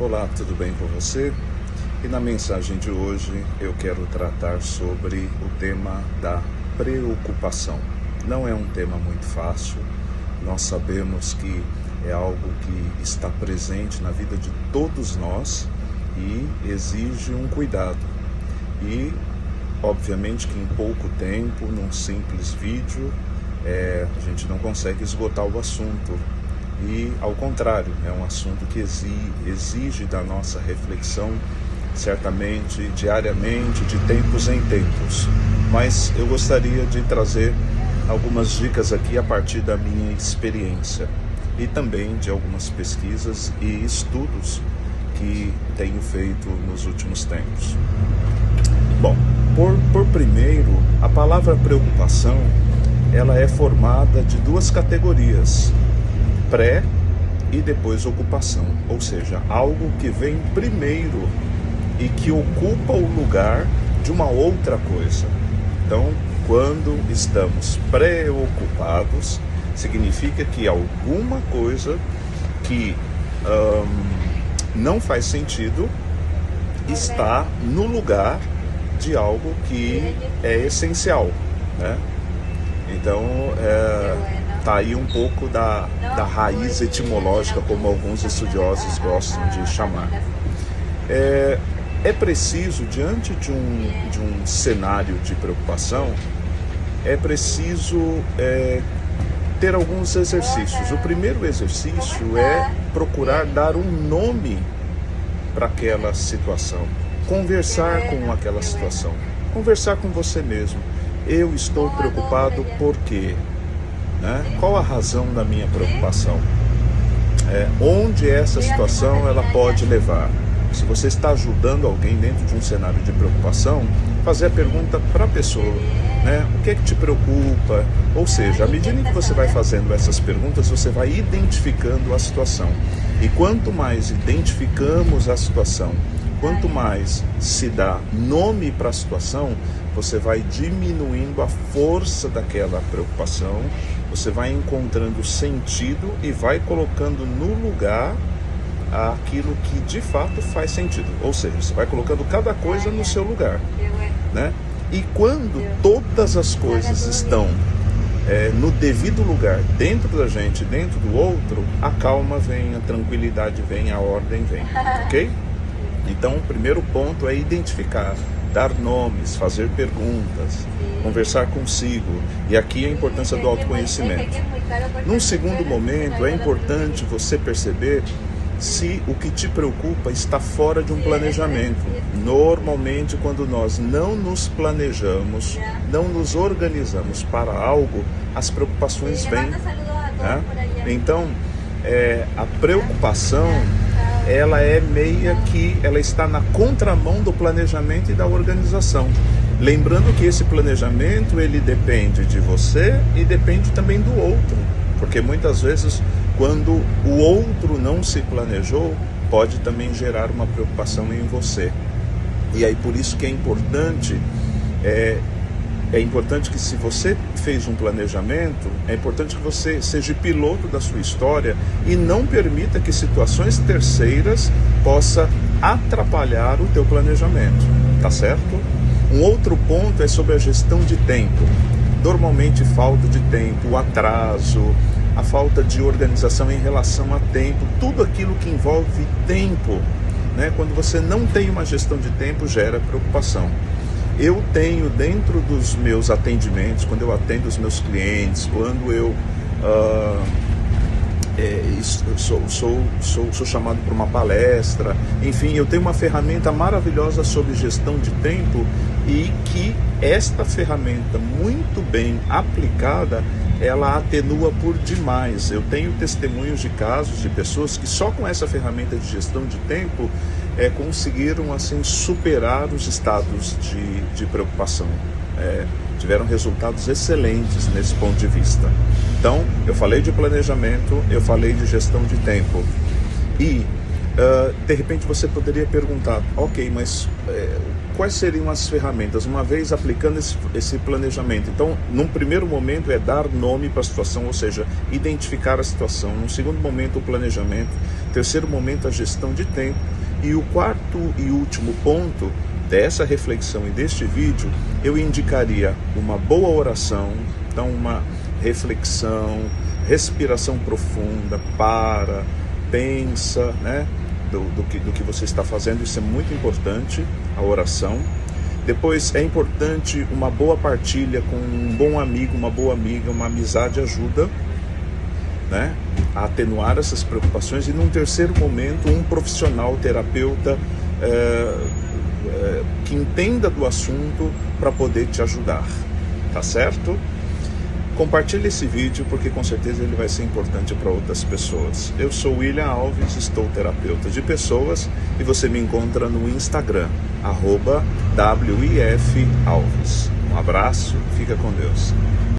Olá, tudo bem com você? E na mensagem de hoje eu quero tratar sobre o tema da preocupação. Não é um tema muito fácil, nós sabemos que é algo que está presente na vida de todos nós e exige um cuidado. E, obviamente, que em pouco tempo, num simples vídeo, a gente não consegue esgotar o assunto. E, ao contrário, é um assunto que exige da nossa reflexão, certamente, diariamente, de tempos em tempos. Mas eu gostaria de trazer algumas dicas aqui a partir da minha experiência e também de algumas pesquisas e estudos que tenho feito nos últimos tempos. Bom, por primeiro, a palavra preocupação, ela é formada de duas categorias: pré e depois ocupação, ou seja, algo que vem primeiro e que ocupa o lugar de uma outra coisa. Então, quando estamos preocupados, significa que alguma coisa que não faz sentido está no lugar de algo que é essencial, né? Então, tá aí um pouco da raiz etimológica, como alguns estudiosos gostam de chamar. É preciso, diante de um cenário de preocupação, é preciso ter alguns exercícios. O primeiro exercício é procurar dar um nome para aquela situação, conversar com aquela situação, conversar com você mesmo. Eu estou preocupado por quê? Né? Qual a razão da minha preocupação? Onde essa situação ela pode levar? Se você está ajudando alguém dentro de um cenário de preocupação, fazer a pergunta para a pessoa, né? O que é que te preocupa? Ou seja, à medida que você vai fazendo essas perguntas, você vai identificando a situação. E quanto mais identificamos a situação, quanto mais se dá nome para a situação, você vai diminuindo a força daquela preocupação, você vai encontrando sentido e vai colocando no lugar aquilo que de fato faz sentido. Ou seja, você vai colocando cada coisa no seu lugar, né? E quando todas as coisas estão no devido lugar, dentro da gente, dentro do outro, a calma vem, a tranquilidade vem, a ordem vem, ok? Então, o primeiro ponto é identificar, dar nomes, fazer perguntas, conversar consigo. E aqui a importância do autoconhecimento. Num segundo momento, é importante você perceber se o que te preocupa está fora de um planejamento. Normalmente, quando nós não nos planejamos, não nos organizamos para algo, as preocupações vêm, né? Então, a preocupação, ela ela está na contramão do planejamento e da organização. Lembrando que esse planejamento, ele depende de você e depende também do outro. Porque muitas vezes, quando o outro não se planejou, pode também gerar uma preocupação em você. E aí por isso que é importante que, se você fez um planejamento, é importante que você seja piloto da sua história e não permita que situações terceiras possam atrapalhar o teu planejamento, tá certo? Um outro ponto é sobre a gestão de tempo. Normalmente falta de tempo, o atraso, a falta de organização em relação a tempo, tudo aquilo que envolve tempo, né? Quando você não tem uma gestão de tempo, gera preocupação. Eu tenho dentro dos meus atendimentos, quando eu atendo os meus clientes, quando eu sou chamado para uma palestra, enfim, eu tenho uma ferramenta maravilhosa sobre gestão de tempo, e que esta ferramenta, muito bem aplicada, ela atenua por demais. Eu tenho testemunhos de casos de pessoas que só com essa ferramenta de gestão de tempo conseguiram assim superar os estados de preocupação. Tiveram resultados excelentes nesse ponto de vista. Então, eu falei de planejamento, eu falei de gestão de tempo. E, de repente, você poderia perguntar, ok, mas quais seriam as ferramentas, uma vez aplicando esse planejamento? Então, num primeiro momento é dar nome para a situação, ou seja, identificar a situação. Num segundo momento, o planejamento. Terceiro momento, a gestão de tempo. E o quarto e último ponto dessa reflexão e deste vídeo, eu indicaria uma boa oração, então uma reflexão, respiração profunda, pensa, né, do que você está fazendo. Isso é muito importante, a oração. Depois é importante uma boa partilha com um bom amigo, uma boa amiga, uma amizade ajuda, né, a atenuar essas preocupações. E num terceiro momento, um profissional, terapeuta, que entenda do assunto para poder te ajudar, tá certo? Compartilhe esse vídeo porque com certeza ele vai ser importante para outras pessoas. Eu sou William Alves, estou terapeuta de pessoas e você me encontra no Instagram, @WIF Alves. Um abraço, fica com Deus.